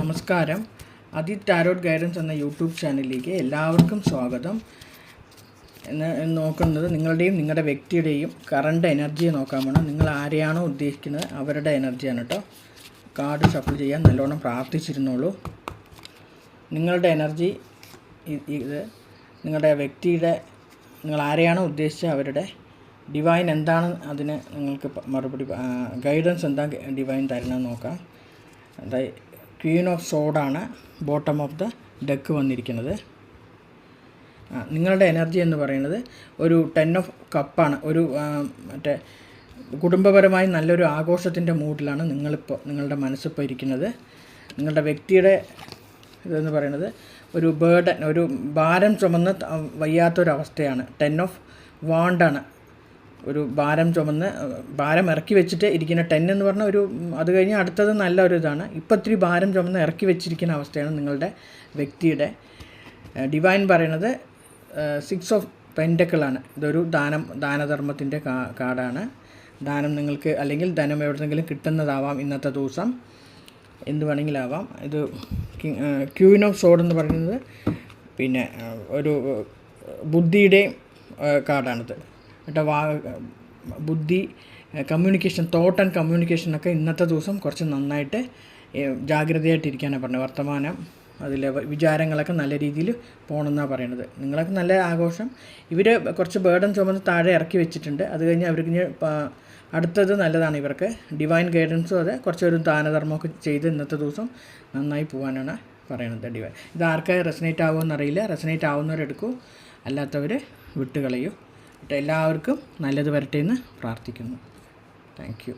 നമസ്കാരം. Tarot guidance എന്ന YouTube ചാനലിലേക്ക് എല്ലാവർക്കും സ്വാഗതം. എന്ന് നോക്കുന്നത് നിങ്ങളുടെയും നിങ്ങളുടെ വ്യക്തിയുടെയും കറണ്ട് എനർജിയെ നോക്കാൻ വേണം. നിങ്ങൾ ആരെയാണോ ഉദ്ദേശിക്കുന്നത് അവരുടെ എനർജിയാണ് കേട്ടോ. കാർഡ് ഷഫിൾ ചെയ്യാൻ നല്ലോണം പ്രാർത്ഥിച്ചിരുന്നോളൂ. നിങ്ങളുടെ എനർജി ഇത് നിങ്ങളുടെ വ്യക്തിയുടെ, നിങ്ങൾ ആരെയാണോ ഉദ്ദേശിച്ചത് അവരുടെ ഡിവൈൻ എന്താണ്, അതിന് നിങ്ങൾക്ക് മറുപടി ഗൈഡൻസ് എന്താ ഡിവൈൻ തരണമെന്ന് നോക്കാം. അതായത് ക്വീൻ ഓഫ് സോഡാണ് ബോട്ടം ഓഫ് ദ ഡെക്ക് വന്നിരിക്കുന്നത്. നിങ്ങളുടെ എനർജി എന്ന് പറയുന്നത് ഒരു 10 ഓഫ് കപ്പാണ്. ഒരു മറ്റേ കുടുംബപരമായി നല്ലൊരു ആഘോഷത്തിൻ്റെ മൂഡിലാണ് നിങ്ങളുടെ മനസ്സിപ്പോൾ ഇരിക്കുന്നത്. നിങ്ങളുടെ വ്യക്തിയുടെ ഇതെന്ന് പറയുന്നത് ഒരു ബേർഡൻ, ഒരു ഭാരം ചുമന്ന് വയ്യാത്തൊരവസ്ഥയാണ്. 10 ഓഫ് വാണ്ടാണ്. ഒരു ഭാരം ഇറക്കി വെച്ചിട്ട് ഇരിക്കുന്ന 10 എന്ന് പറഞ്ഞാൽ ഒരു, അത് കഴിഞ്ഞ് അടുത്തത് നല്ലൊരു ഇതാണ്. ഇപ്പോൾ ഇത്തിരി ഭാരം ചുമന്ന് ഇറക്കി വെച്ചിരിക്കുന്ന അവസ്ഥയാണ് നിങ്ങളുടെ വ്യക്തിയുടെ. ഡിവൈൻ പറയുന്നത് 6 ഓഫ് പെൻറ്റക്കിളാണ്. ഇതൊരു ദാനധർമ്മത്തിൻ്റെ കാർഡാണ്. ദാനം നിങ്ങൾക്ക് അല്ലെങ്കിൽ ധനം എവിടെന്നെങ്കിലും കിട്ടുന്നതാവാം ഇന്നത്തെ ദിവസം, എന്ത് വേണമെങ്കിലാവാം. ഇത് ക്വീൻ ഓഫ് സോഡ് എന്ന് പറയുന്നത് പിന്നെ ഒരു ബുദ്ധിയുടെയും കാർഡാണിത് കേട്ടോ. ബുദ്ധി, കമ്മ്യൂണിക്കേഷൻ, തോട്ട് ആൻഡ് കമ്മ്യൂണിക്കേഷനൊക്കെ ഇന്നത്തെ ദിവസം കുറച്ച് നന്നായിട്ട് ജാഗ്രതയായിട്ടിരിക്കാനാണ് പറഞ്ഞത്. വർത്തമാനം, അതിലെ വിചാരങ്ങളൊക്കെ നല്ല രീതിയിൽ പോകണമെന്നാണ് പറയണത്. നിങ്ങളൊക്കെ നല്ല ആഘോഷം. ഇവർ കുറച്ച് ബേർഡൻ ചുമന്ന് താഴെ ഇറക്കി വെച്ചിട്ടുണ്ട്. അത് കഴിഞ്ഞ് അവർക്ക് അടുത്തത് നല്ലതാണ്. ഇവർക്ക് ഡിവൈൻ ഗൈഡൻസും അതെ, കുറച്ചൊരു ദാനധർമ്മമൊക്കെ ചെയ്ത് ഇന്നത്തെ ദിവസം നന്നായി പോകാനാണ് പറയണത് ഡിവൈൻ. ഇത് ആർക്കായി റെസനേറ്റ് ആകുമെന്നറിയില്ല. റെസനേറ്റ് ആവുന്നവരെടുക്കൂ, അല്ലാത്തവർ വിട്ടുകളയൂ. എല്ലാവർക്കും നല്ലത് വരട്ടെ എന്ന് പ്രാർത്ഥിക്കുന്നു. Thank you.